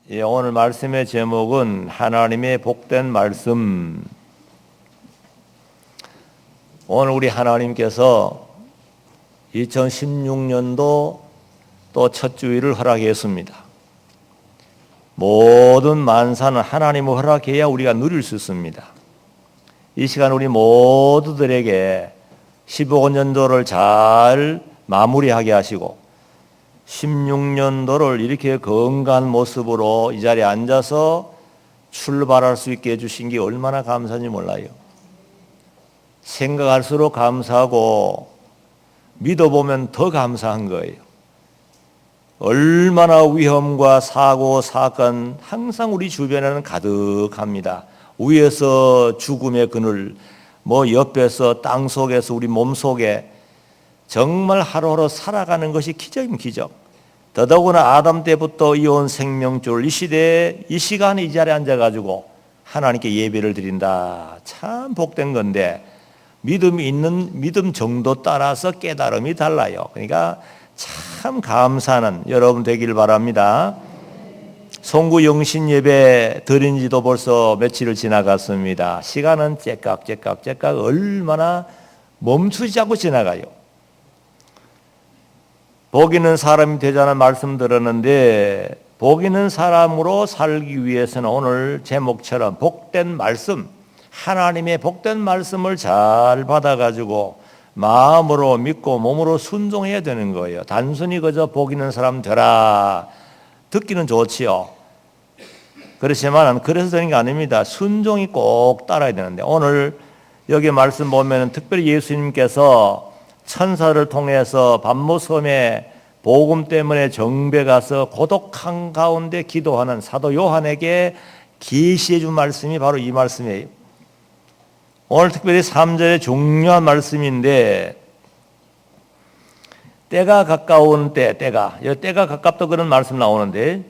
오늘 말씀의 제목은 하나님의 복된 말씀. 오늘 우리 하나님께서 2016년도 또 첫 주일을 허락했습니다. 모든 만사는 하나님의 허락해야 우리가 누릴 수 있습니다. 이 시간 우리 모두들에게 15년도를 잘 마무리하게 하시고 16년도를 이렇게 건강한 모습으로 이 자리에 앉아서 출발할 수 있게 해주신 게 얼마나 감사한지 몰라요. 생각할수록 감사하고 믿어보면 더 감사한 거예요. 얼마나 위험과 사고, 사건 항상 우리 주변에는 가득합니다. 위에서 죽음의 그늘, 옆에서 땅 속에서 우리 몸 속에 정말 하루하루 살아가는 것이 기적입니다. 기적. 더더구나 아담 때부터 이어온 생명줄 이 시대에 이 시간에 이 자리에 앉아가지고 하나님께 예배를 드린다. 참 복된 건데 믿음이 있는 믿음 정도 따라서 깨달음이 달라요. 그러니까 참 감사하는 여러분 되길 바랍니다. 송구 영신 예배 드린 지도 벌써 며칠을 지나갔습니다. 시간은 째깍 얼마나 멈추지 않고 지나가요. 복 있는 사람이 되자는 말씀 들었는데 복 있는 사람으로 살기 위해서는 오늘 제목처럼 복된 말씀, 하나님의 복된 말씀을 잘 받아가지고 마음으로 믿고 몸으로 순종해야 되는 거예요. 단순히 그저 복 있는 사람 되라 듣기는 좋지요. 그렇지만 그래서 되는 게 아닙니다. 순종이 꼭 따라야 되는데 오늘 여기 말씀 보면 특별히 예수님께서 천사를 통해서 밤모섬에 복음 때문에 정배 가서 고독한 가운데 기도하는 사도 요한에게 계시해 준 말씀이 바로 이 말씀이에요. 오늘 특별히 3절의 중요한 말씀인데 때가 가까운 때가 가깝다 그런 말씀 나오는데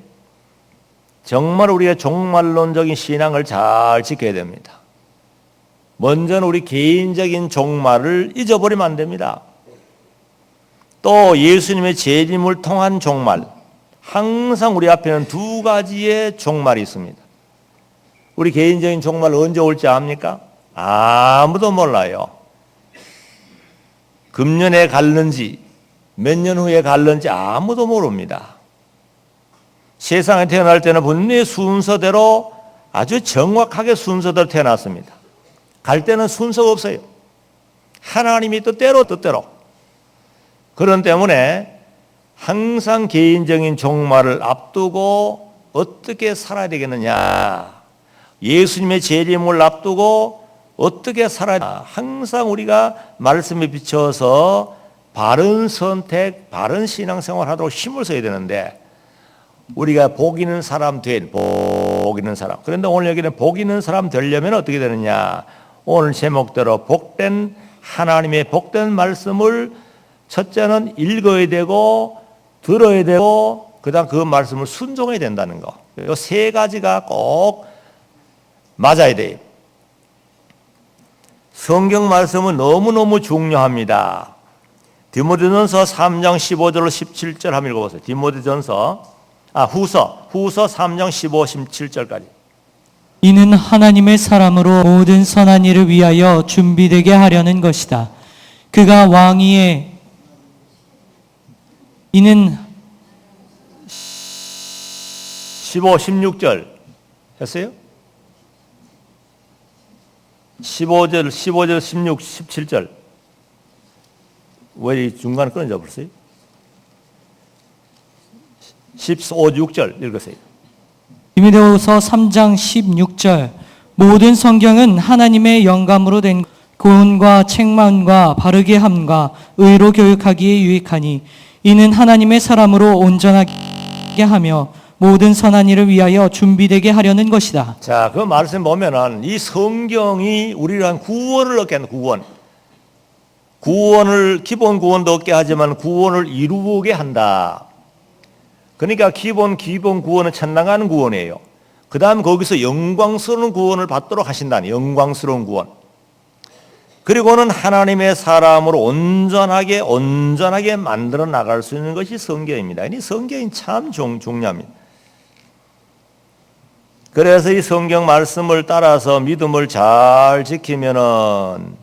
정말 우리가 종말론적인 신앙을 잘 지켜야 됩니다. 먼저는 우리 개인적인 종말을 잊어버리면 안 됩니다. 또 예수님의 재림을 통한 종말, 항상 우리 앞에는 두 가지의 종말이 있습니다. 우리 개인적인 종말 언제 올지 압니까? 아무도 몰라요. 금년에 갈는지 몇 년 후에 갈는지 아무도 모릅니다. 세상에 태어날 때는 분명히 순서대로 아주 정확하게 순서대로 태어났습니다. 갈 때는 순서가 없어요. 하나님이 뜻대로. 그런 때문에 항상 개인적인 종말을 앞두고 어떻게 살아야 되겠느냐. 예수님의 재림을 앞두고 어떻게 살아야 되느냐. 항상 우리가 말씀에 비춰서 바른 선택, 바른 신앙생활 하도록 힘을 써야 되는데 우리가 복 있는 사람 복 있는 사람. 그런데 오늘 여기는 복 있는 사람 되려면 어떻게 되느냐. 오늘 제목대로 복된 하나님의 복된 말씀을 첫째는 읽어야 되고 들어야 되고 그다음 그 말씀을 순종해야 된다는 거. 이 세 가지가 꼭 맞아야 돼요. 성경 말씀은 너무너무 중요합니다. 디모데전서 3장 15절로 17절 한번 읽어보세요. 후서 3장 15, 17절까지. 이는 하나님의 사람으로 모든 선한 일을 위하여 준비되게 하려는 것이다. 그가 왕위에 이는 15, 16절 했어요? 15절, 16, 17절. 왜 중간에 끊어져 버렸어요? 15, 6절 읽으세요. 디모데후서 3장 16절 모든 성경은 하나님의 영감으로 된 교훈과 책망과 바르게 함과 의로 교육하기에 유익하니 이는 하나님의 사람으로 온전하게 하며 모든 선한 일을 위하여 준비되게 하려는 것이다. 자, 그 말씀 보면은 이 성경이 우리랑 구원을 얻게 하는 구원을 기본 구원도 얻게 하지만 구원을 이루게 한다. 그러니까 기본 구원은 천당하는 구원이에요. 그 다음 거기서 영광스러운 구원을 받도록 하신다는 영광스러운 구원. 그리고는 하나님의 사람으로 온전하게 만들어 나갈 수 있는 것이 성경입니다. 이 성경이 참 중요합니다. 그래서 이 성경 말씀을 따라서 믿음을 잘 지키면은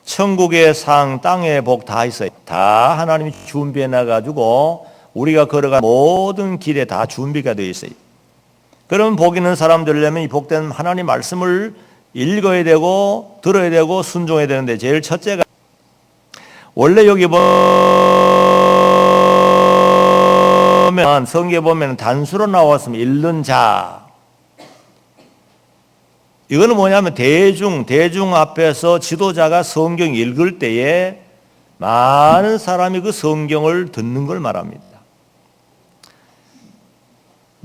천국의 상, 땅의 복 다 있어요. 다 하나님이 준비해 놔가지고 우리가 걸어간 모든 길에 다 준비가 되어 있어요. 그럼 복 있는 사람 되려면 이 복된 하나님 말씀을 읽어야 되고 들어야 되고 순종해야 되는데, 제일 첫째가 원래 여기 보면 성경에 보면 단수로 나왔으면 읽는 자. 이거는 뭐냐면 대중 앞에서 지도자가 성경 읽을 때에 많은 사람이 그 성경을 듣는 걸 말합니다.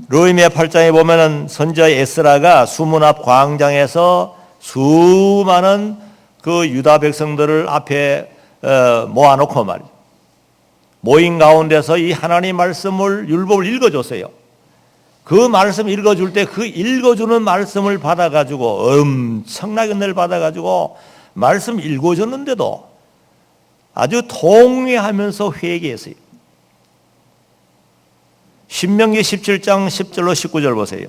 르호미야 8장에 보면은 선지자 에스라가 수문 앞 광장에서 수많은 그 유다 백성들을 앞에 모아놓고 말이죠. 모인 가운데서 이 하나님 말씀을 율법을 읽어줬어요. 그 말씀 읽어줄 때 그 읽어주는 말씀을 받아가지고 엄청나게 은혜를 받아가지고 말씀 읽어줬는데도 아주 통회하면서 회개했어요. 신명기 17장 10절로 19절 보세요.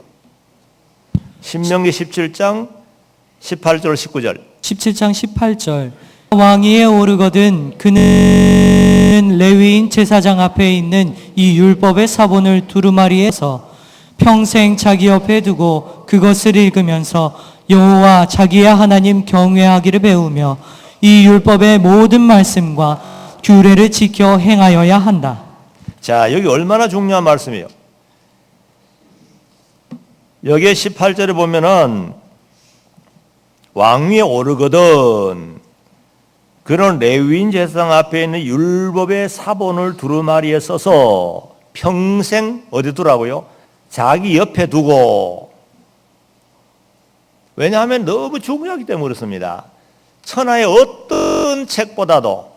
신명기 17장 18절 19절. 17장 18절. 왕위에 오르거든 그는 레위인 제사장 앞에 있는 이 율법의 사본을 두루마리에서 평생 자기 옆에 두고 그것을 읽으면서 여호와 자기의 하나님 경외하기를 배우며 이 율법의 모든 말씀과 규례를 지켜 행하여야 한다. 자, 여기 얼마나 중요한 말씀이에요. 여기에 18절에 보면은 왕위에 오르거든 그런 레위인 제사장 앞에 있는 율법의 사본을 두루마리에 써서 평생 어디 두라고요? 자기 옆에 두고. 왜냐하면 너무 중요하기 때문에 그렇습니다. 천하의 어떤 책보다도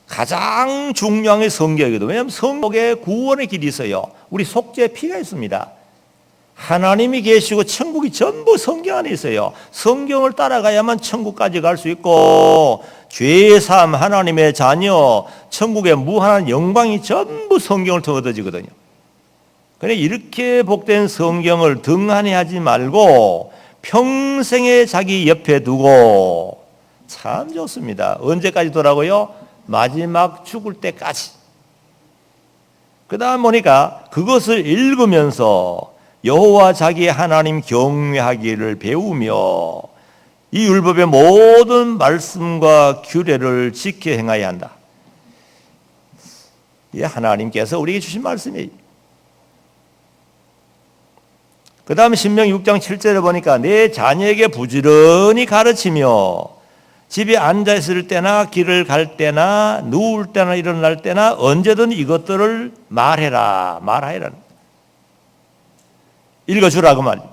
가장 중요한 게 성경이거든요. 왜냐하면 성경에 구원의 길이 있어요. 우리 속죄의 피가 있습니다. 하나님이 계시고 천국이 전부 성경 안에 있어요. 성경을 따라가야만 천국까지 갈 수 있고 죄사함, 하나님의 자녀, 천국의 무한한 영광이 전부 성경을 통해 얻어지거든요. 그러니까 이렇게 복된 성경을 등한히 하지 말고 평생에 자기 옆에 두고. 참 좋습니다. 언제까지 두라고요? 마지막 죽을 때까지. 그 다음 보니까 그것을 읽으면서 여호와 자기의 하나님 경외하기를 배우며 이 율법의 모든 말씀과 규례를 지켜 행하여야 한다. 이게 하나님께서 우리에게 주신 말씀이에요. 그 다음 신명기 6장 7절에 보니까 내 자녀에게 부지런히 가르치며 집에 앉아 있을 때나 길을 갈 때나 누울 때나 일어날 때나 언제든 이것들을 말해라. 읽어주라고 말이에요.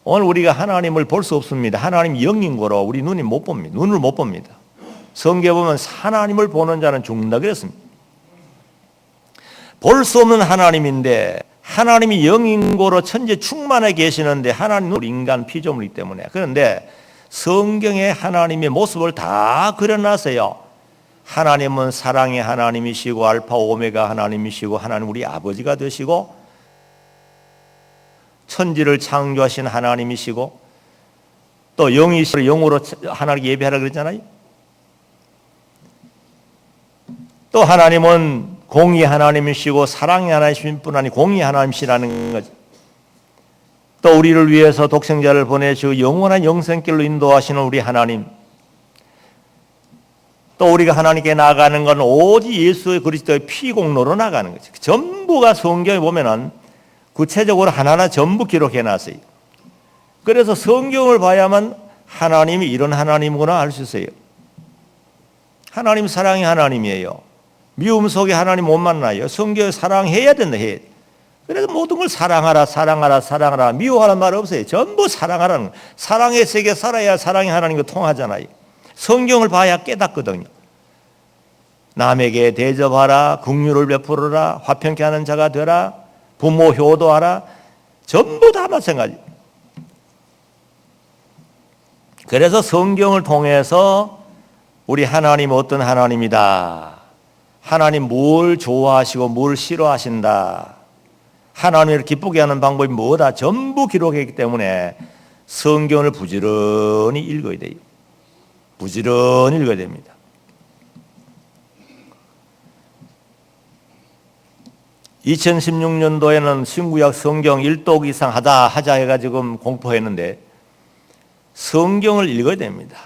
오늘 우리가 하나님을 볼 수 없습니다. 하나님 영인 거로 우리 눈을 못 봅니다. 성경에 보면 하나님을 보는 자는 죽는다 그랬습니다. 볼 수 없는 하나님인데 하나님이 영인 거로 천지에 충만해 계시는데 하나님은 인간 피조물이기 때문에. 그런데 성경에 하나님의 모습을 다 그려놨어요. 하나님은 사랑의 하나님이시고 알파 오메가 하나님이시고 하나님 우리 아버지가 되시고 천지를 창조하신 하나님이시고 또 영이시고 영으로 하나님께 예배하라 그랬잖아요. 또 하나님은 공의 하나님이시고 사랑의 하나님이신 뿐 아니고 공의 하나님이시라는 거죠. 또 우리를 위해서 독생자를 보내시고 영원한 영생길로 인도하시는 우리 하나님. 또 우리가 하나님께 나아가는 건 오직 예수 그리스도의 피 공로로 나가는 거죠. 전부가 성경에 보면은 구체적으로 하나하나 전부 기록해 놨어요. 그래서 성경을 봐야만 하나님이 이런 하나님이구나 알 수 있어요. 하나님 사랑의 하나님이에요. 미움 속에 하나님 못 만나요. 성경을 사랑해야 된다. 그래서 모든 걸 사랑하라. 미워하라는 말 없어요. 전부 사랑하라는 거예요. 사랑의 세계 살아야 사랑의 하나님과 통하잖아요. 성경을 봐야 깨닫거든요. 남에게 대접하라, 긍휼을 베풀어라, 화평케 하는 자가 되라, 부모 효도하라. 전부 다 마찬가지. 그래서 성경을 통해서 우리 하나님 어떤 하나님이다. 하나님 뭘 좋아하시고 뭘 싫어하신다. 하나님을 기쁘게 하는 방법이 뭐다 전부 기록했기 때문에 성경을 부지런히 읽어야 돼요. 부지런히 읽어야 됩니다. (2016년도에는) 신구약 성경 1독 이상 하자 해가지고 공포했는데 성경을 읽어야 됩니다.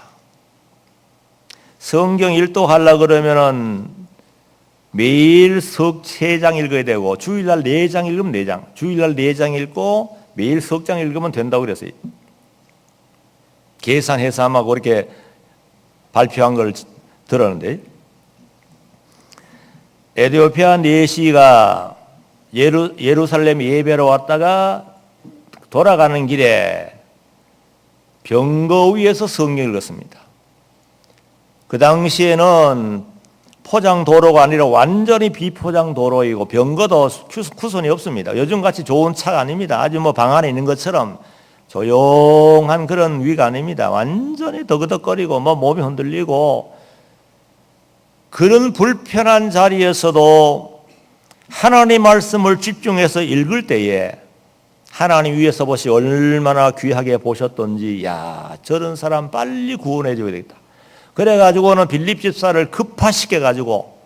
성경 1독 하려고 그러면은 매일 석 3장 읽어야 되고 주일날 4장 읽으면 4장, 주일날 4장 읽고 매일 석 장 읽으면 된다고 그랬어요. 계산해서 아마 그렇게 발표한 걸 들었는데, 에티오피아 내시가 예루살렘 예배로 왔다가 돌아가는 길에 병거 위에서 성경을 읽었습니다. 그 당시에는 포장 도로가 아니라 완전히 비포장 도로이고 병거도 쿠션이 없습니다. 요즘같이 좋은 차가 아닙니다. 아주 뭐 방 안에 있는 것처럼 조용한 그런 위가 아닙니다. 완전히 더그덕거리고 뭐 몸이 흔들리고 그런 불편한 자리에서도 하나님 말씀을 집중해서 읽을 때에 하나님 위에서 보시 얼마나 귀하게 보셨던지, 야, 저런 사람 빨리 구원해 줘야 되겠다. 그래가지고는 빌립 집사를 급파시켜가지고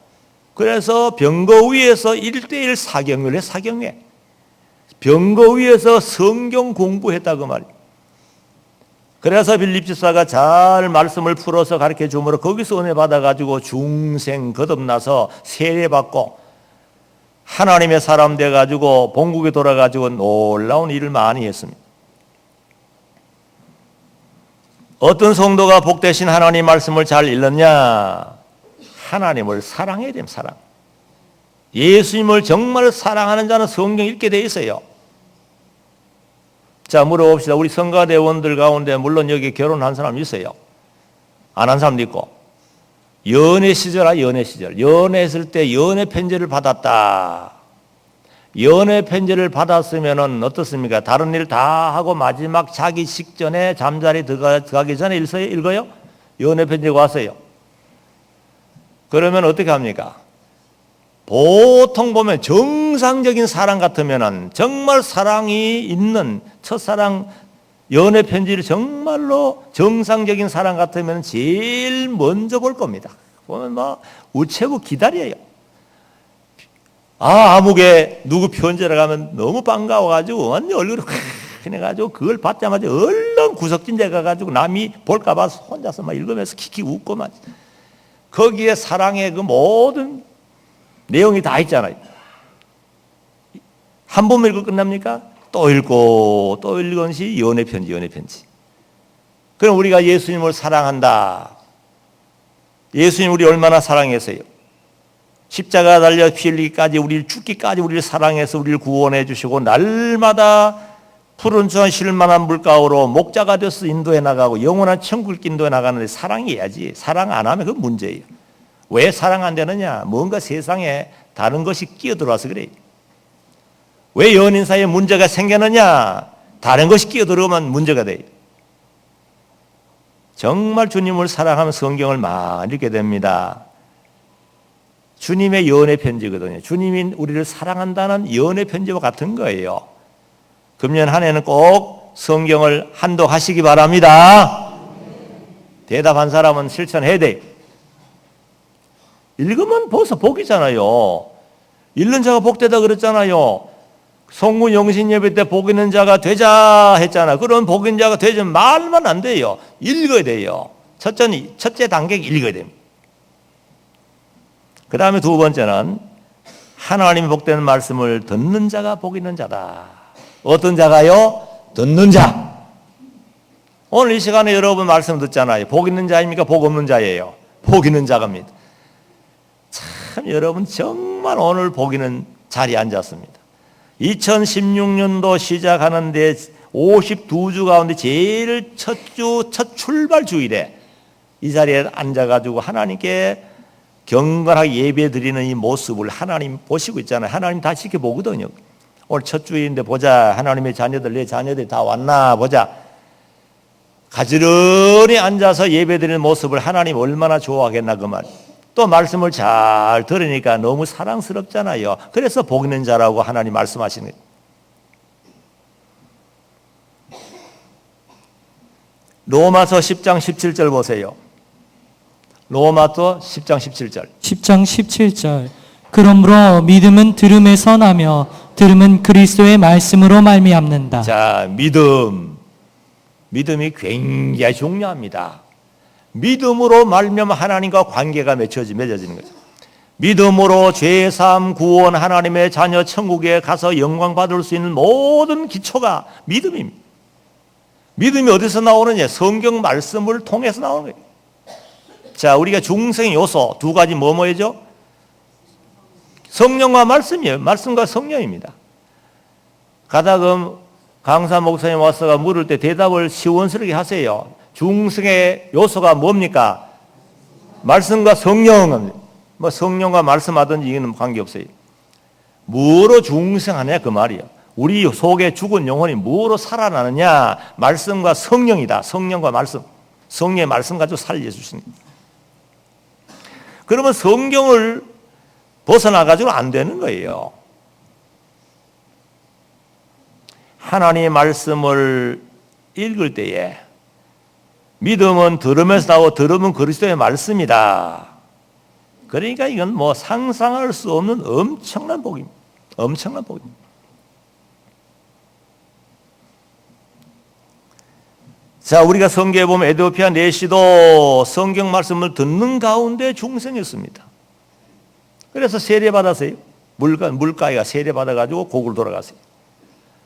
그래서 병거 위에서 1:1 사경을 해. 사경회 병거 위에서 성경 공부했다고 말이에요. 그래서 빌립 집사가 잘 말씀을 풀어서 가르쳐 주므로 거기서 은혜 받아가지고 중생 거듭나서 세례받고 하나님의 사람 돼가지고 본국에 돌아가지고 놀라운 일을 많이 했습니다. 어떤 성도가 복되신 하나님 말씀을 잘 읽느냐? 하나님을 사랑해야 됩니다. 사랑. 예수님을 정말 사랑하는 자는 성경 읽게 돼 있어요. 자, 물어봅시다. 우리 성가대원들 가운데 물론 여기 결혼한 사람 있어요. 안 한 사람도 있고. 연애 시절, 연애 시절. 연애했을 때 연애 편지를 받았다. 연애 편지를 받았으면은 어떻습니까? 다른 일 다 하고 마지막 자기 식전에 잠자리 들어가기 전에 읽어요? 연애 편지가 왔어요. 그러면 어떻게 합니까? 보통 보면 정상적인 사랑 같으면은 정말 사랑이 있는 첫사랑 연애 편지를 정말로 정상적인 사랑 같으면 제일 먼저 볼 겁니다. 보면 뭐 우체국 기다려요. 아무개 누구 편지를 가면 너무 반가워가지고 완전 얼굴이 환해가지고 그걸 받자마자 얼른 구석진데 가가지고 남이 볼까봐 혼자서 막 읽으면서 키키 웃고 막 거기에 사랑의 그 모든 내용이 다 있잖아요. 한 번 읽고 끝납니까? 또 읽고 또 읽은 것이 연애 편지, 연애 편지. 그럼 우리가 예수님을 사랑한다. 예수님 우리 얼마나 사랑했어요? 십자가 달려 피 흘리기까지 우리를 죽기까지 우리를 사랑해서 우리를 구원해 주시고 날마다 푸른 수원 쉴만한 물가로 목자가 되어서 인도해 나가고 영원한 천국 인도해 나가는데 사랑해야지. 사랑 안 하면 그건 문제예요. 왜 사랑 안 되느냐? 뭔가 세상에 다른 것이 끼어들어와서 그래요. 왜 연인 사이에 문제가 생기느냐? 다른 것이 끼어들어오면 문제가 돼요. 정말 주님을 사랑하면 성경을 많이 읽게 됩니다. 주님의 연애 편지거든요. 주님이 우리를 사랑한다는 연애 편지와 같은 거예요. 금년 한 해는 꼭 성경을 한독하시기 바랍니다. 대답한 사람은 실천해야 돼요. 읽으면 벌써 복이잖아요. 읽는 자가 복되다 그랬잖아요. 성군 영신 예배 때 복 있는 자가 되자 했잖아. 그런 복 있는 자가 되지 말만 안 돼요. 읽어야 돼요. 첫째 단계 읽어야 됩니다. 그 다음에 두 번째는 하나님의 복되는 말씀을 듣는 자가 복 있는 자다. 어떤 자가요? 듣는 자. 오늘 이 시간에 여러분 말씀 듣잖아요. 복 있는 자입니까? 복 없는 자예요? 복 있는 자입니다. 참 여러분 정말 오늘 복 있는 자리에 앉았습니다. 2016년도 시작하는데 52주 가운데 제일 첫 출발 주일에 이 자리에 앉아가지고 하나님께 경건하게 예배 드리는 이 모습을 하나님 보시고 있잖아요. 하나님 다 지켜보거든요. 오늘 첫 주일인데 보자. 하나님의 자녀들, 내 자녀들이 다 왔나 보자. 가지런히 앉아서 예배 드리는 모습을 하나님 얼마나 좋아하겠나 그 말. 또 말씀을 잘 들으니까 너무 사랑스럽잖아요. 그래서 복 있는 자라고 하나님 말씀하시는 거예요. 로마서 10장 17절 보세요. 로마서 10장 17절. 10장 17절. 그러므로 믿음은 들음에서 나며 들음은 그리스도의 말씀으로 말미암는다. 자, 믿음이 굉장히 중요합니다. 믿음으로 말미암아 하나님과 관계가 맺어지는 거죠. 믿음으로 죄사함 구원 하나님의 자녀 천국에 가서 영광 받을 수 있는 모든 기초가 믿음입니다. 믿음이 어디서 나오느냐? 성경 말씀을 통해서 나오는 거예요. 자, 우리가 중생 요소 두 가지 뭐뭐죠? 성령과 말씀이에요. 말씀과 성령입니다. 가다금 강사 목사님 와서 물을 때 대답을 시원스럽게 하세요. 중생의 요소가 뭡니까? 말씀과 성령. 뭐 성령과 말씀하든지 이거는 관계없어요. 뭐로 중생하냐 그 말이에요. 우리 속에 죽은 영혼이 뭐로 살아나느냐? 말씀과 성령이다. 성령과 말씀. 성령의 말씀 가지고 살려주시는 거예요. 그러면 성경을 벗어나가지고 안 되는 거예요. 하나님의 말씀을 읽을 때에 믿음은 들으면서 나오고 들으면 그리스도의 말씀이다. 그러니까 이건 뭐 상상할 수 없는 엄청난 복입니다. 엄청난 복입니다. 자, 우리가 성경에 보면 에티오피아 내시도 성경 말씀을 듣는 가운데 중생이었습니다. 그래서 세례받았어요. 물가이가 세례받아가지고 고국을 돌아갔어요.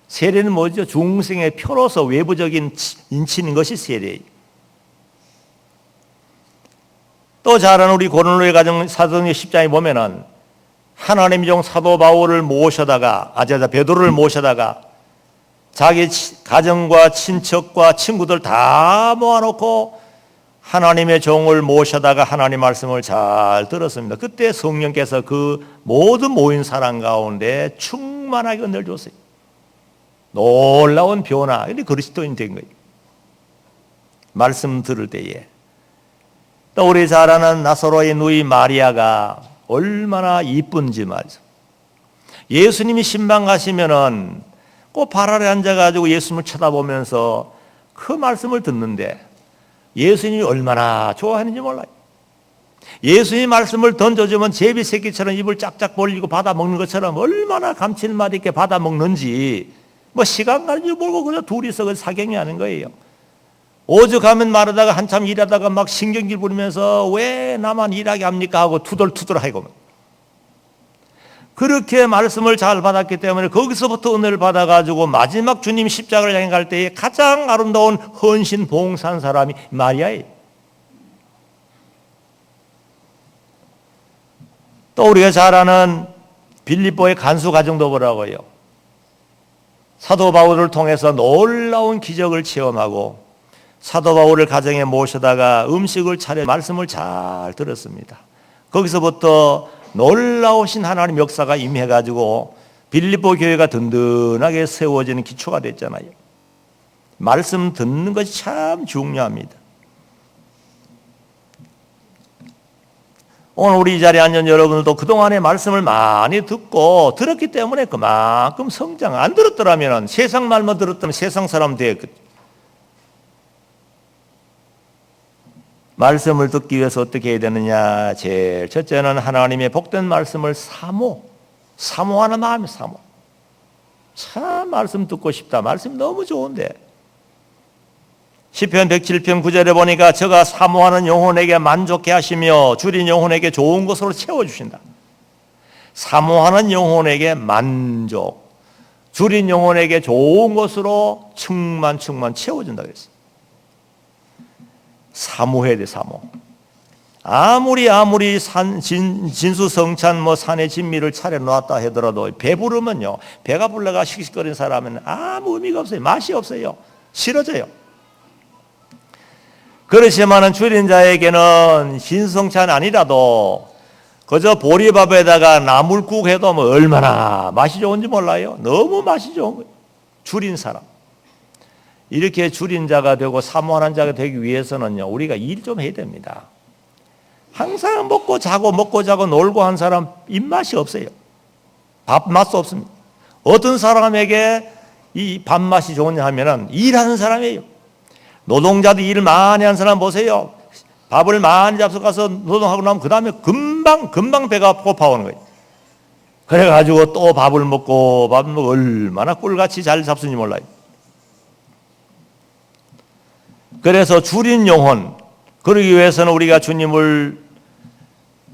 세례는 뭐죠? 중생의 표로서 외부적인 인치는 것이 세례예요. 또 잘 아는 우리 고린도의 가정 사도행전 10장에 보면은 하나님의 종 사도 바울을 모셔다가 베드로를 모셔다가 자기 가정과 친척과 친구들 다 모아놓고 하나님의 종을 모셔다가 하나님 말씀을 잘 들었습니다. 그때 성령께서 그 모든 모인 사람 가운데 충만하게 은혜를 줬어요. 놀라운 변화. 근데 그리스도인 된 거예요. 말씀 들을 때에. 또 우리 잘 아는 나사로의 누이 마리아가 얼마나 이쁜지 말이죠. 예수님이 신방 가시면은 꼭 발 아래 앉아가지고 예수님을 쳐다보면서 그 말씀을 듣는데 예수님이 얼마나 좋아하는지 몰라요. 예수님 말씀을 던져주면 제비 새끼처럼 입을 짝짝 벌리고 받아 먹는 것처럼 얼마나 감칠맛 있게 받아 먹는지 뭐 시간 가는 줄 모르고 그냥 둘이서 그 사경이 하는 거예요. 오죽하면 말하다가 한참 일하다가 막 신경질 부리면서 왜 나만 일하게 합니까 하고 투덜투덜하고 그렇게 말씀을 잘 받았기 때문에 거기서부터 은혜를 받아가지고 마지막 주님 십자가를 향해 갈 때에 가장 아름다운 헌신 봉사한 사람이 마리아예요. 또 우리가 잘 아는 빌립보의 간수 가정도 보라고요. 사도 바울을 통해서 놀라운 기적을 체험하고 사도 바울을 가정에 모셔다가 음식을 차려 말씀을 잘 들었습니다. 거기서부터 놀라우신 하나님 역사가 임해가지고 빌립보 교회가 든든하게 세워지는 기초가 됐잖아요. 말씀 듣는 것이 참 중요합니다. 오늘 우리 이 자리에 앉은 여러분들도 그동안에 말씀을 많이 듣고 들었기 때문에 그만큼 성장. 안 들었더라면 세상 말만 들었다면 세상 사람 되었겠죠. 말씀을 듣기 위해서 어떻게 해야 되느냐? 제일 첫째는 하나님의 복된 말씀을 사모하는 마음이 사모. 참 말씀 듣고 싶다. 말씀 너무 좋은데. 시편 107편 9절에 보니까 저가 사모하는 영혼에게 만족해 하시며 줄인 영혼에게 좋은 것으로 채워주신다. 사모하는 영혼에게 만족, 줄인 영혼에게 좋은 것으로 충만 채워준다 그랬어요. 사모해야 돼, 사모. 아무리 진수성찬 산의 진미를 차려놓았다 하더라도 배부르면요, 배가 불러가 씩씩거리는 사람은 아무 의미가 없어요. 맛이 없어요. 싫어져요. 그렇지만은 줄인 자에게는 진수성찬 아니라도 그저 보리밥에다가 나물국 해도 뭐 얼마나 맛이 좋은지 몰라요. 너무 맛이 좋은 거예요. 줄인 사람. 이렇게 줄인 자가 되고 사모하는 자가 되기 위해서는요, 우리가 일 좀 해야 됩니다. 항상 먹고 자고 놀고 한 사람 입맛이 없어요. 밥맛도 없습니다. 어떤 사람에게 이 밥맛이 좋으냐 하면은 일하는 사람이에요. 노동자들 일 많이 한 사람 보세요. 밥을 많이 잡숴가서 노동하고 나면 그 다음에 금방 배가 고파오는 거예요. 그래가지고 또 밥을 먹고 얼마나 꿀같이 잘 잡수는지 몰라요. 그래서 주린 영혼, 그러기 위해서는 우리가 주님을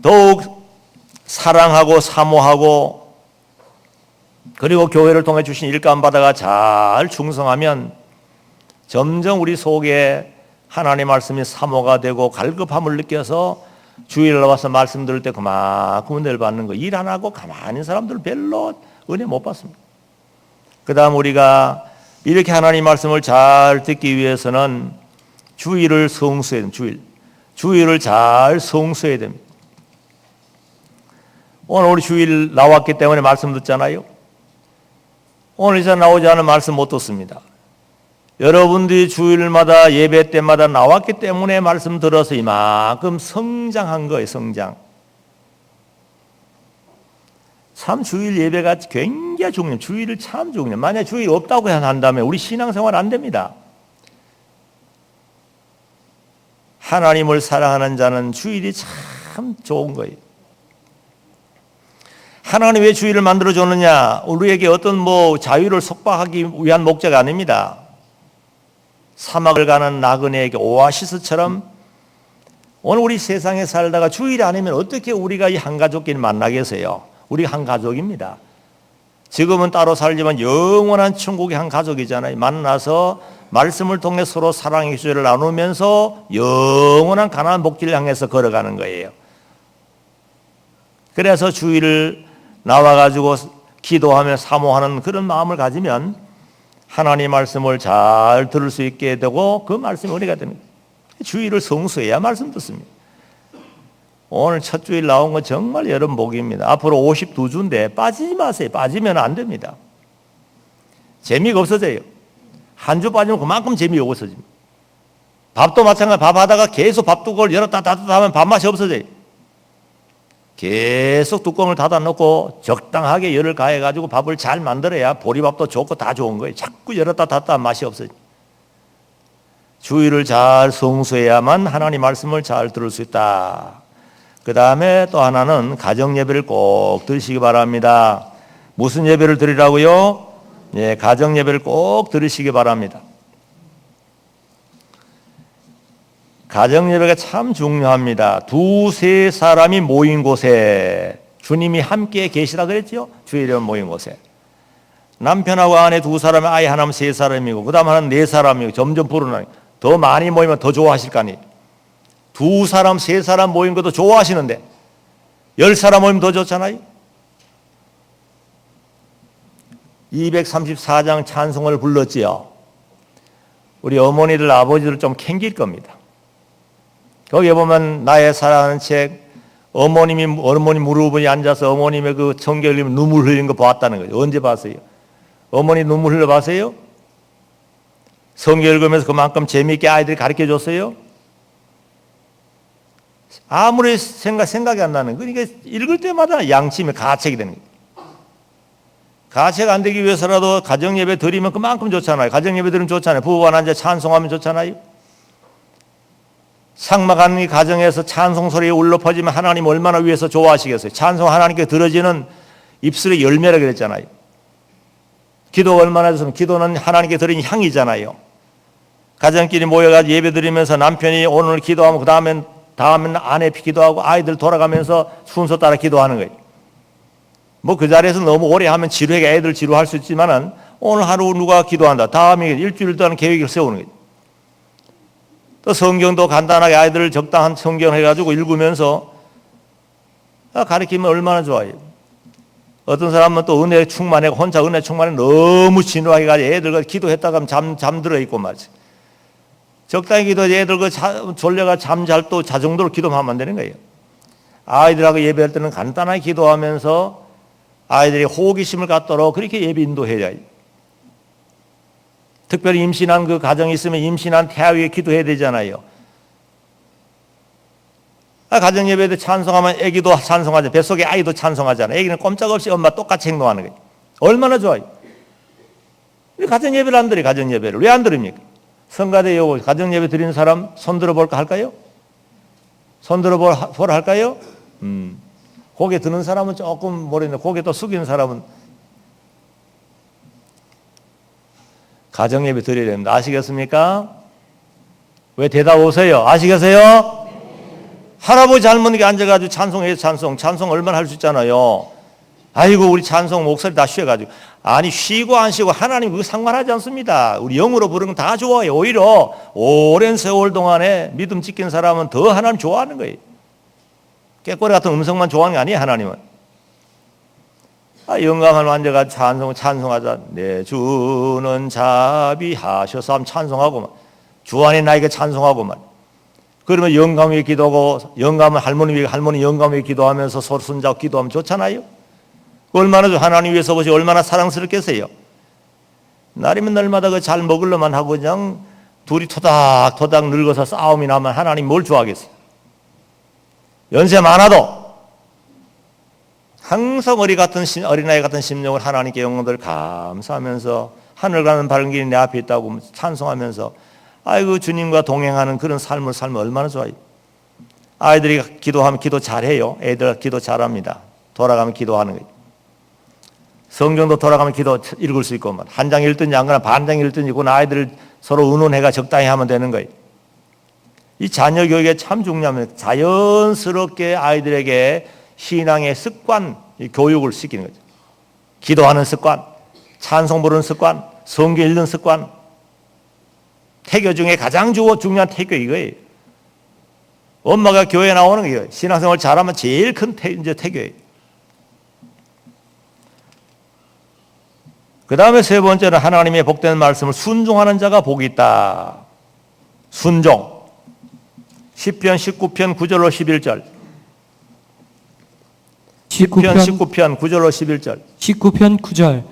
더욱 사랑하고 사모하고 그리고 교회를 통해 주신 일감 받아가 잘 충성하면 점점 우리 속에 하나님의 말씀이 사모가 되고 갈급함을 느껴서 주일에 와서 말씀 들을 때 그만큼 은혜를 받는 거. 일 안 하고 가만히 있는 사람들 별로 은혜 못 받습니다. 그 다음 우리가 이렇게 하나님 말씀을 잘 듣기 위해서는 주일을 성수해야 됩니다. 주일을 잘 성수해야 됩니다. 오늘 우리 주일 나왔기 때문에 말씀 듣잖아요. 오늘 이제 나오지 않은 말씀 못 듣습니다. 여러분들이 주일마다 예배 때마다 나왔기 때문에 말씀 들어서 이만큼 성장한 거예요. 성장. 참 주일 예배가 굉장히 중요해요. 주일을 참 중요해요. 만약 주일 없다고 한다면 우리 신앙생활 안 됩니다. 하나님을 사랑하는 자는 주일이 참 좋은 거예요. 하나님 왜 주일을 만들어줬느냐? 우리에게 어떤 자유를 속박하기 위한 목적 아닙니다. 사막을 가는 나그네에게 오아시스처럼 오늘 우리 세상에 살다가 주일이 아니면 어떻게 우리가 이 한 가족끼리 만나겠어요? 우리 한 가족입니다. 지금은 따로 살지만 영원한 천국의 한 가족이잖아요. 만나서 말씀을 통해 서로 사랑의 기술을 나누면서 영원한 가나안 복지를 향해서 걸어가는 거예요. 그래서 주일을 나와가지고 기도하며 사모하는 그런 마음을 가지면 하나님 말씀을 잘 들을 수 있게 되고 그 말씀이 은혜가 됩니다. 주일을 성수해야 말씀 듣습니다. 오늘 첫 주일 나온 건 정말 여러분 복입니다. 앞으로 52주인데 빠지지 마세요. 빠지면 안 됩니다. 재미가 없어져요. 한 주 빠지면 그만큼 재미가 없어집니다. 밥도 마찬가지. 밥 하다가 계속 밥 뚜껑을 열었다 닫았다 하면 밥맛이 없어져요. 계속 뚜껑을 닫아놓고 적당하게 열을 가해가지고 밥을 잘 만들어야 보리밥도 좋고 다 좋은 거예요. 자꾸 열었다 닫았다 하면 맛이 없어요. 주일을 잘 성수해야만 하나님 말씀을 잘 들을 수 있다. 그 다음에 또 하나는 가정 예배를 꼭 드리시기 바랍니다. 무슨 예배를 드리라고요? 예, 가정 예배를 꼭 드리시기 바랍니다. 가정 예배가 참 중요합니다. 두세 사람이 모인 곳에 주님이 함께 계시다 그랬죠? 주일에 모인 곳에. 남편하고 아내 두 사람, 아이 하나면 세 사람이고 그 다음 하나는 네 사람이고 점점 불어나요. 더 많이 모이면 더 좋아하실 거 아니에요. 두 사람, 세 사람 모인 것도 좋아하시는데 10사람 모이면 더 좋잖아요. 234장 찬송을 불렀지요. 우리 어머니들, 아버지들 좀 캥길 겁니다. 거기에 보면 나의 사랑하는 책, 어머니 무릎에 앉아서 어머님의 그 성경 읽으면 눈물 흘리는 거 봤다는 거죠. 언제 봤어요? 어머니 눈물 흘려 봤어요? 성경 읽으면서 그만큼 재미있게 아이들이 가르쳐 줬어요? 아무리 생각이 안 나는 거예요. 그러니까 읽을 때마다 양심의 가책이 되는 거예요. 가책 안 되기 위해서라도 가정예배 드리면 그만큼 좋잖아요. 가정예배 드리면 좋잖아요. 부부가 앉아 찬송하면 좋잖아요. 삭막한 이 가정에서 찬송 소리가 울려 퍼지면 하나님 얼마나 위해서 좋아하시겠어요. 찬송 하나님께 들어지는 입술의 열매라 그랬잖아요. 기도가 얼마나 좋으면 기도는 하나님께 드린 향이잖아요. 가정끼리 모여가지고 예배 드리면서 남편이 오늘 기도하면 그 다음엔 아내 기도하고 아이들 돌아가면서 순서 따라 기도하는 거예요. 그 자리에서 너무 오래 하면 지루하게 애들 지루할 수 있지만은 오늘 하루 누가 기도한다. 다음에 일주일 동안 계획을 세우는 거예요. 또 성경도 간단하게 아이들을 적당한 성경 해가지고 읽으면서 가르치면 얼마나 좋아요. 어떤 사람은 또 은혜 충만해 혼자 은혜 충만해 너무 진루하게 가지고 애들 기도했다가 잠들어 있고 말이지. 적당히 기도해 애들 졸려가 잠잘 또 자정도로 기도하면 안 되는 거예요. 아이들하고 예배할 때는 간단하게 기도하면서 아이들이 호기심을 갖도록 그렇게 예배 인도해야 해요. 특별히 임신한 그 가정이 있으면 임신한 태아 위에 기도해야 되잖아요. 가정 예배도 찬송하면 애기도 찬송하죠. 뱃속에 아이도 찬송하잖아요. 애기는 꼼짝없이 엄마 똑같이 행동하는 거예요. 얼마나 좋아요. 가정 예배를 안 드려요. 가정 예배를 왜 안 드립니까? 성가대 여고 가정예배 드리는 사람 손 들어볼까 할까요? 손 들어보라 할까요? 고개 드는 사람은 조금 모르겠는데 고개 또 숙이는 사람은 가정예배 드려야 됩니다. 아시겠습니까? 왜 대답 오세요? 아시겠어요? 할아버지 할머니가 앉아가지고 찬송해요. 찬송 얼마나 할 수 있잖아요. 아이고 우리 찬송 목소리 다 쉬어가지고. 아니 쉬고 안 쉬고 하나님 그거 상관하지 않습니다. 우리 영으로 부르는 건 다 좋아요. 오히려 오랜 세월 동안에 믿음 지킨 사람은 더 하나님 좋아하는 거예요. 깨꼬리 같은 음성만 좋아하는 게 아니에요. 하나님은. 영감을 앉아가지고 찬송하자. 내 주는 자비하셔서 하면 찬송하고만. 주 안에 나에게 찬송하고만. 그러면 영감 위에 기도하고 영감은 할머니 영감 위에 기도하면서 서로 손잡고 기도하면 좋잖아요. 얼마나 하나님 위해서 보시 얼마나 사랑스럽겠어요. 날이면 날마다 그 잘 먹을려만 하고 그냥 둘이 토닥토닥 늙어서 싸움이 나면 하나님 뭘 좋아하겠어요. 연세 많아도 항상 어린아이 같은 심령을 하나님께 영혼들 감사하면서 하늘 가는 밝은 길이 내 앞에 있다고 찬송하면서 아이고 주님과 동행하는 그런 삶을 살면 얼마나 좋아요. 아이들이 기도하면 기도 잘해요. 애들 기도 잘합니다. 돌아가면 기도하는 거예요. 성경도 돌아가면 기도 읽을 수 있고 한 장 읽든지 안 그러나 반 장 읽든지 그건 아이들 서로 의논해가 적당히 하면 되는 거예요. 이 자녀 교육에 참 중요합니다. 자연스럽게 아이들에게 신앙의 습관, 교육을 시키는 거죠. 기도하는 습관, 찬송 부르는 습관, 성경 읽는 습관. 태교 중에 가장 중요한 태교 이거예요. 엄마가 교회에 나오는 거예요. 신앙생활 잘하면 제일 큰 태교예요. 그 다음에 세 번째는 하나님의 복된 말씀을 순종하는 자가 복이 있다. 순종. 시편 19편 9절로 11절. 시편 19편 9절로 11절. 19편 9절.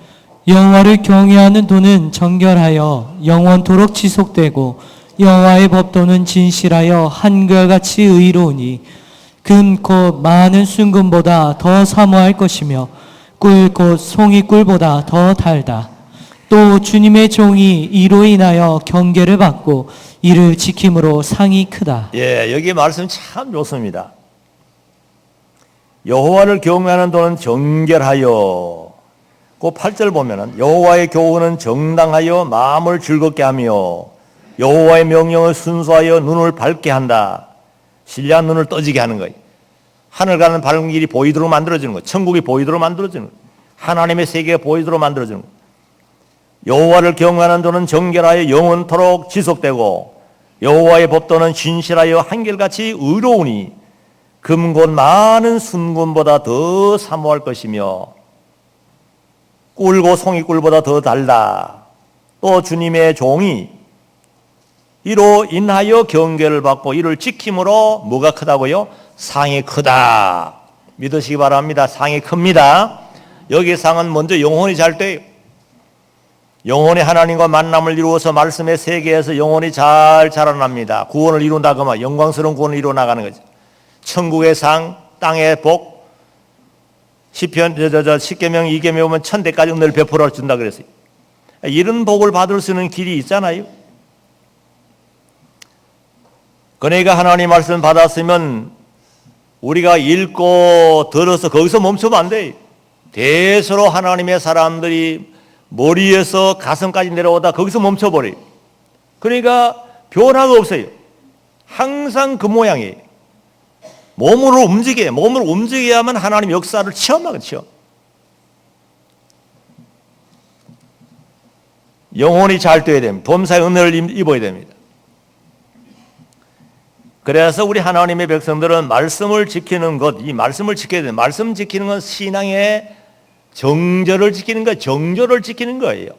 여호와를 경외하는 도는 정결하여 영원토록 지속되고 여호와의 법도는 진실하여 한결같이 의로우니 금 곧 많은 순금보다 더 사모할 것이며 꿀 곧 송이꿀보다 더 달다. 또 주님의 종이 이로 인하여 경계를 받고 이를 지킴으로 상이 크다. 예, 여기 말씀 참 좋습니다. 여호와를 경외하는 도는 정결하여. 그 8절 보면은 여호와의 교훈은 정당하여 마음을 즐겁게 하며 여호와의 명령을 순수하여 눈을 밝게 한다. 신령한 눈을 떠지게 하는 거예요. 하늘 가는 밝은 길이 보이도록 만들어지는 거예요. 천국이 보이도록 만들어지는 거예요. 하나님의 세계가 보이도록 만들어지는 거예요. 여호와를 경외하는 도는 정결하여 영원토록 지속되고 여호와의 법도는 진실하여 한결같이 의로우니 금 곧 많은 순금보다 더 사모할 것이며 꿀고 송이꿀보다 더 달다. 또 주님의 종이 이로 인하여 경계를 받고 이를 지킴으로 뭐가 크다고요? 상이 크다. 믿으시기 바랍니다. 상이 큽니다. 여기 상은 먼저 영혼이 잘 돼요. 영혼이 하나님과 만남을 이루어서 말씀의 세계에서 영혼이 잘 자라납니다. 구원을 이룬다 그러면 영광스러운 구원을 이루어 나가는 거죠. 천국의 상, 땅의 복. 시편 십계명 2계명 보면 1000대까지 은혜를 베풀어 준다 그랬어요. 이런 복을 받을 수 있는 길이 있잖아요. 그러니까 하나님 말씀 받았으면 우리가 읽고 들어서 거기서 멈추면 안 돼요. 대수로 하나님의 사람들이 머리에서 가슴까지 내려오다 거기서 멈춰버려요. 그러니까 변화가 없어요. 항상 그 모양이에요. 몸으로 움직여야만 하나님 역사를 체험하겠죠. 영혼이 잘 돼야 됩니다. 범사의 은혜를 입어야 됩니다. 그래서 우리 하나님의 백성들은 말씀을 지키는 것, 이 말씀을 지켜야 돼요. 말씀 지키는 건 신앙의 정절을 지키는 거예요. 정절을 지키는 거예요.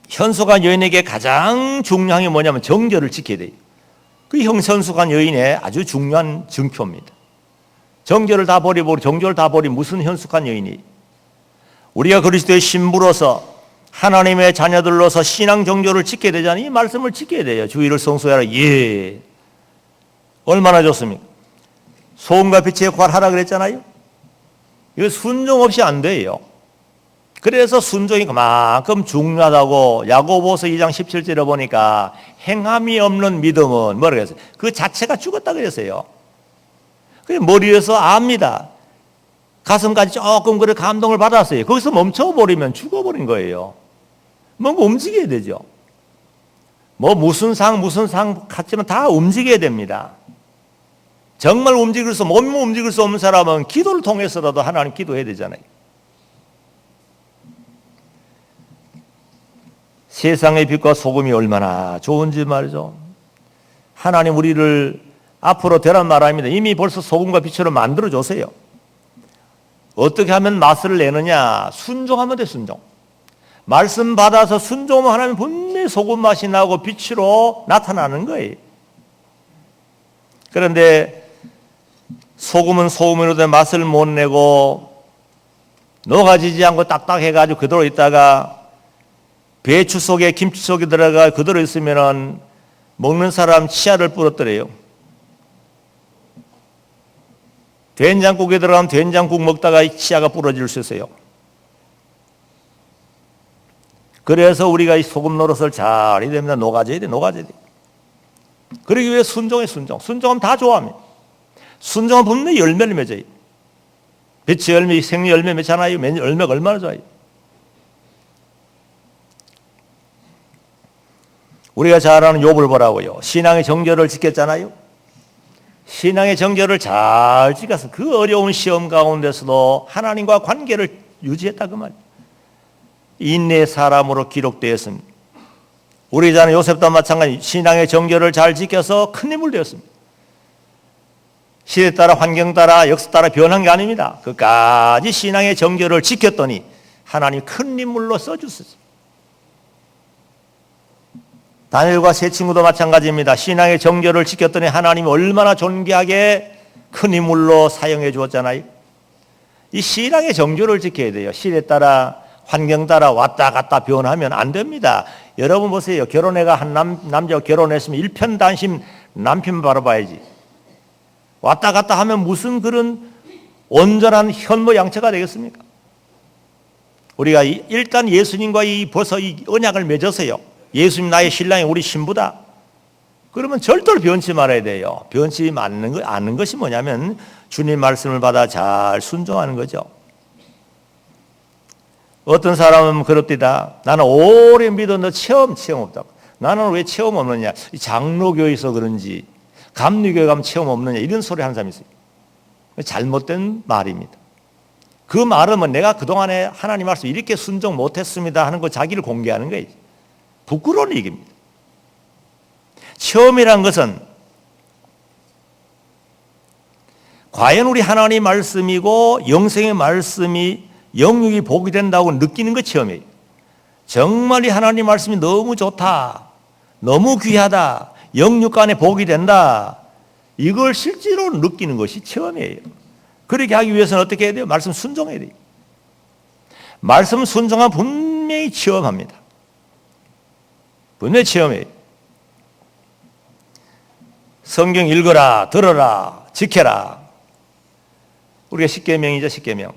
현숙한 여인에게 가장 중요한 게 뭐냐면 정절을 지켜야 돼요. 그 현숙한 여인의 아주 중요한 증표입니다. 정절을 다 버리고 정절을 다 버리면 무슨 현숙한 여인이? 우리가 그리스도의 신부로서 하나님의 자녀들로서 신앙 정절을 지켜야 되잖아요. 이 말씀을 지켜야 돼요. 주의를 성소하라. 예. 얼마나 좋습니까? 소금과 빛의 역할을 하라 그랬잖아요. 이거 순종 없이 안 돼요. 그래서 순종이 그만큼 중요하다고 야고보서 2장 17절에 보니까 행함이 없는 믿음은 뭐라고 했어요? 그 자체가 죽었다 그랬어요. 그래서 머리에서 압니다. 가슴까지 조금 그래 감동을 받았어요. 거기서 멈춰버리면 죽어버린 거예요. 뭔가 움직여야 되죠. 뭐 무슨 상 같지만 다 움직여야 됩니다. 정말 몸 움직일 수 없는 사람은 기도를 통해서라도 하나님 기도해야 되잖아요. 세상의 빛과 소금이 얼마나 좋은지 말이죠. 하나님 우리를 앞으로 되란 말합니다. 이미 벌써 소금과 빛으로 만들어줬어요. 어떻게 하면 맛을 내느냐? 순종하면 돼, 순종. 말씀 받아서 순종하면 하나님 분명히 소금 맛이 나고 빛으로 나타나는 거예요. 그런데 소금은 소금으로 된 맛을 못 내고 녹아지지 않고 딱딱해가지고 그대로 있다가 배추 속에 김치 속에 들어가 그대로 있으면은 먹는 사람 치아를 부러뜨려요. 된장국에 들어가면 된장국 먹다가 치아가 부러질 수 있어요. 그래서 우리가 이 소금 노릇을 잘 해야 됩니다. 녹아져야 돼. 그러기 위해 순종해, 순종. 순종하면 다 좋아합니다. 순종은 분명히 열매를 맺어요. 빛의 열매, 생리 열매 맺잖아요. 열매가 얼마나 좋아요. 우리가 잘 아는 욥을 보라고요. 신앙의 정절을 지켰잖아요. 신앙의 정절을 잘 지켜서 그 어려운 시험 가운데서도 하나님과 관계를 유지했다 그 말이에요. 인내의 사람으로 기록되었습니다. 우리 자는 요셉도 마찬가지 신앙의 정절을 잘 지켜서 큰 인물 되었습니다. 시대 따라 환경 따라 역사 따라 변한 게 아닙니다. 끝까지 신앙의 정절을 지켰더니 하나님 큰 인물로 써주셨어요. 다니엘과 세 친구도 마찬가지입니다. 신앙의 정절을 지켰더니 하나님이 얼마나 존귀하게 큰 인물로 사용해 주었잖아요. 이 신앙의 정절을 지켜야 돼요. 시대 따라 환경 따라 왔다 갔다 변하면 안 됩니다. 여러분 보세요. 결혼해가 한 남자가 결혼했으면 일편단심 남편 바라봐야지. 왔다 갔다 하면 무슨 그런 온전한 현모양처가 되겠습니까? 우리가 일단 예수님과 벌써 이 언약을 맺었어요. 예수님 나의 신랑이 우리 신부다. 그러면 절대로 변치 말아야 돼요. 변치 않는 것이 뭐냐면 주님 말씀을 받아 잘 순종하는 거죠. 어떤 사람은 그렇디다. 나는 오래 믿었는데 체험 없다고. 나는 왜 체험 없느냐? 장로교에서 그런지 감리교회 가면 체험 없느냐 이런 소리 하는 사람이 있어요. 잘못된 말입니다. 그 말은 뭐 내가 그동안에 하나님 말씀 이렇게 순종 못했습니다 하는 거 자기를 공개하는 거예요. 부끄러운 얘기입니다. 체험이란 것은 과연 우리 하나님 말씀이고 영생의 말씀이 영육이 복이 된다고 느끼는 것 체험이에요. 정말 이 하나님 말씀이 너무 좋다, 너무 귀하다, 영육간에 복이 된다, 이걸 실제로 느끼는 것이 체험이에요. 그렇게 하기 위해서는 어떻게 해야 돼요? 말씀 순종해야 돼요. 말씀 순종하면 분명히 체험합니다. 분명히 체험해요. 성경 읽어라, 들어라, 지켜라. 우리가 10계명이죠, 10계명.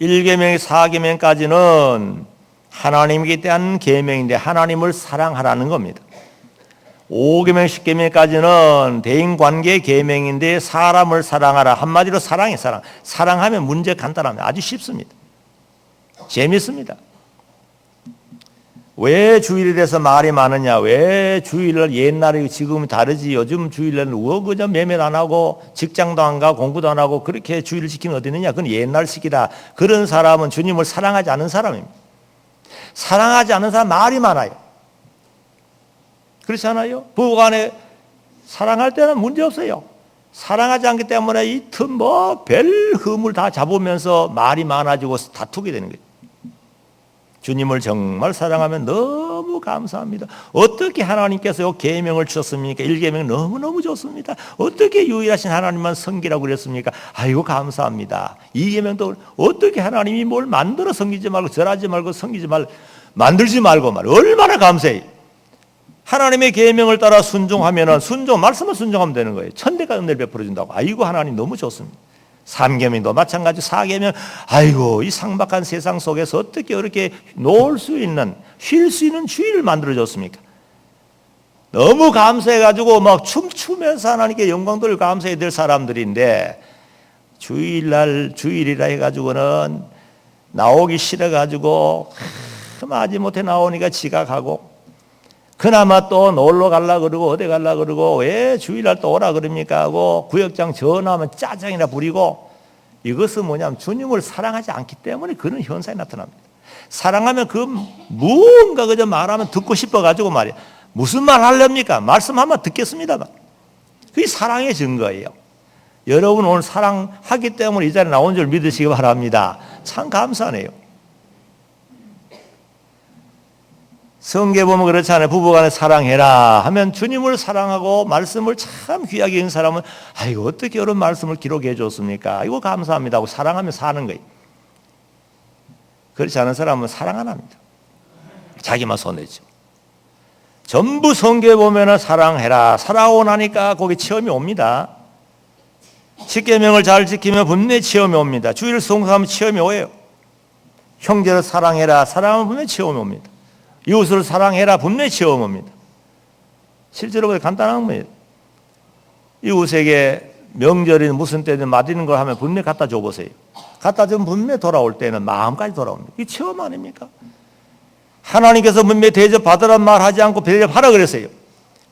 1계명, 4계명까지는 하나님께 대한 계명인데 하나님을 사랑하라는 겁니다. 5계명, 10계명까지는 대인관계 계명인데 사람을 사랑하라. 한마디로 사랑해, 사랑. 사랑하면 문제 간단합니다. 아주 쉽습니다. 재밌습니다. 왜 주일에 대해서 말이 많으냐? 왜 주일을 옛날에 지금은 다르지? 요즘 주일에는 그저 매매도 안 하고 직장도 안 가고 공부도 안 하고 그렇게 주일을 지키는 어디 있느냐? 그건 옛날식이다. 그런 사람은 주님을 사랑하지 않은 사람입니다. 사랑하지 않은 사람 말이 많아요. 그렇지 않아요? 부부간에 사랑할 때는 문제 없어요. 사랑하지 않기 때문에 이 틈 별 흠을 다 잡으면서 말이 많아지고 다투게 되는 거예요. 주님을 정말 사랑하면 너무 감사합니다. 어떻게 하나님께서 계명을 주셨습니까? 1계명 너무너무 좋습니다. 어떻게 유일하신 하나님만 섬기라고 그랬습니까? 아이고 감사합니다. 2계명도 어떻게 하나님이 뭘 만들어 섬기지 말고 절하지 말고 섬기지 말고 만들지 말고 얼마나 감사해요. 하나님의 계명을 따라 순종하면은 말씀을 순종하면 되는 거예요. 천대가 은혜를 베풀어 준다고. 아이고 하나님 너무 좋습니다. 삼계명도 마찬가지. 사계명, 아이고 이 상박한 세상 속에서 어떻게 이렇게 놓을 수 있는, 쉴 수 있는 주일을 만들어줬습니까? 너무 감사해가지고 막 춤추면서 하나님께 영광 돌리고 감사해야 될 사람들인데, 주일이라 해가지고는 나오기 싫어가지고 마지못해 나오니까 지각하고, 그나마 또 놀러 갈라 그러고 어디 갈라 그러고 왜 주일날 또 오라 그럽니까 하고 구역장 전화하면 짜증이나 부리고, 이것은 뭐냐면 주님을 사랑하지 않기 때문에 그런 현상이 나타납니다. 사랑하면 그 무언가 그저 말하면 듣고 싶어가지고 말이야. 무슨 말 하렵니까? 말씀하면 듣겠습니다만. 그게 사랑의 증거예요. 여러분 오늘 사랑하기 때문에 이 자리에 나온 줄 믿으시기 바랍니다. 참 감사하네요. 성경에 보면 그렇잖아요. 부부간에 사랑해라 하면 주님을 사랑하고 말씀을 참 귀하게 여긴 사람은 아이고 어떻게 이런 말씀을 기록해 줬습니까? 이거 감사합니다 하고 사랑하며 사는 거예요. 그렇지 않은 사람은 사랑 안 합니다. 자기만 손해죠. 전부 성경에 보면 사랑해라, 사랑하고 나니까 거기 체험이 옵니다. 십계명을 잘 지키면 분명히 체험이 옵니다. 주일을 성수하면 체험이 오요. 형제를 사랑해라, 사랑하면 분명히 체험이 옵니다. 이웃을 사랑해라, 분명히 체험 옵니다. 실제로 간단한 거예요. 이웃에게 명절이 무슨 때든 맛있는 걸 하면 분명히 갖다 줘보세요. 갖다 주면 분명히 돌아올 때는 마음까지 돌아옵니다. 이게 체험 아닙니까? 하나님께서 분명히 대접받으란 말 하지 않고 대접하라 그랬어요.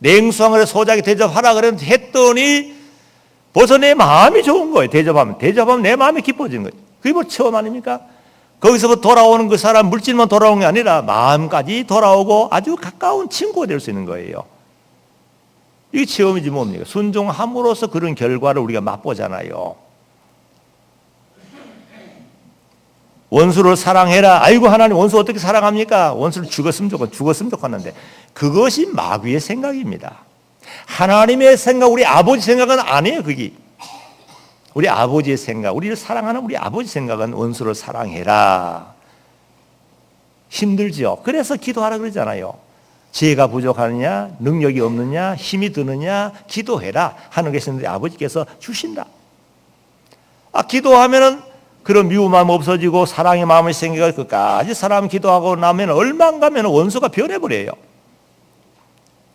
냉수왕을 소작이 대접하라 그랬는데 했더니 벌써 내 마음이 좋은 거예요. 대접하면 내 마음이 기뻐지는 거예요. 그게 뭐 체험 아닙니까? 거기서부터 돌아오는 그 사람 물질만 돌아오는 게 아니라 마음까지 돌아오고 아주 가까운 친구가 될 수 있는 거예요. 이게 체험이지 뭡니까? 순종함으로써 그런 결과를 우리가 맛보잖아요. 원수를 사랑해라. 아이고 하나님 원수 어떻게 사랑합니까? 원수를 죽었으면 좋겠는데 그것이 마귀의 생각입니다. 하나님의 생각, 우리 아버지 생각은 아니에요. 그게 우리 아버지의 생각, 우리를 사랑하는 우리 아버지 생각은 원수를 사랑해라. 힘들죠. 그래서 기도하라 그러잖아요. 지혜가 부족하느냐, 능력이 없느냐, 힘이 드느냐, 기도해라 하는 것이 있는데 아버지께서 주신다. 기도하면은 그런 미운 마음 없어지고 사랑의 마음이 생겨서 끝까지 사람 기도하고 나면 얼마 안 가면 원수가 변해버려요.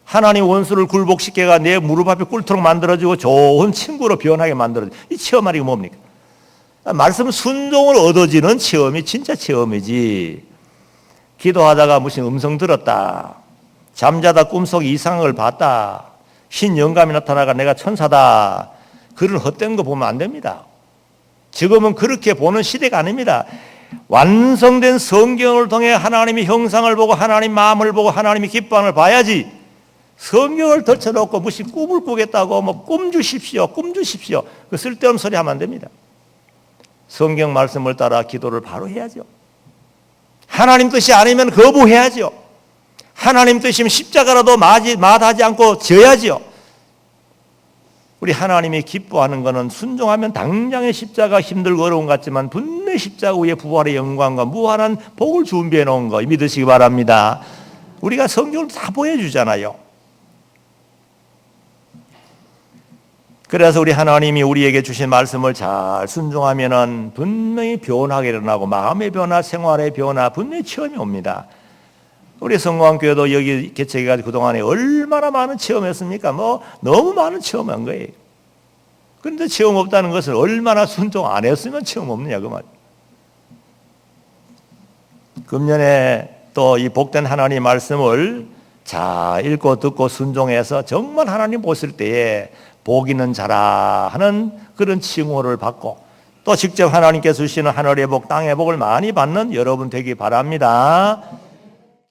하나님 원수를 굴복시켜가 내 무릎 앞에 꿇도록 만들어주고 좋은 친구로 변하게 만들어주고, 이 체험하는 게 뭡니까? 말씀 순종을 얻어지는 체험이 진짜 체험이지. 기도하다가 무슨 음성 들었다, 잠자다 꿈속 이상을 봤다, 흰 영감이 나타나가 내가 천사다, 그런 헛된 거 보면 안 됩니다. 지금은 그렇게 보는 시대가 아닙니다. 완성된 성경을 통해 하나님의 형상을 보고 하나님 마음을 보고 하나님의 기뻐함을 봐야지, 성경을 덜쳐놓고 무슨 꿈을 꾸겠다고 뭐 꿈 주십시오, 꿈 주십시오, 그 쓸데없는 소리 하면 안 됩니다. 성경 말씀을 따라 기도를 바로 해야죠. 하나님 뜻이 아니면 거부해야죠. 하나님 뜻이면 십자가라도 마다하지 않고 져야죠. 우리 하나님이 기뻐하는 것은 순종하면 당장의 십자가 힘들고 어려운 것 같지만 분명히 십자가 위에 부활의 영광과 무한한 복을 준비해 놓은 거 믿으시기 바랍니다. 우리가 성경을 다 보여주잖아요. 그래서 우리 하나님이 우리에게 주신 말씀을 잘 순종하면은 분명히 변화가 일어나고 마음의 변화, 생활의 변화, 분명히 체험이 옵니다. 우리 성공교회도 여기 개척해가지고 그동안에 얼마나 많은 체험했습니까? 뭐 너무 많은 체험한 거예요. 그런데 체험 없다는 것은 얼마나 순종 안 했으면 체험 없느냐 그 말. 금년에 또 이 복된 하나님 말씀을 잘 읽고 듣고 순종해서 정말 하나님 보실 때에 복 있는 자라 하는 그런 칭호를 받고 또 직접 하나님께서 주시는 하늘의 복, 땅의 복을 많이 받는 여러분 되기 바랍니다.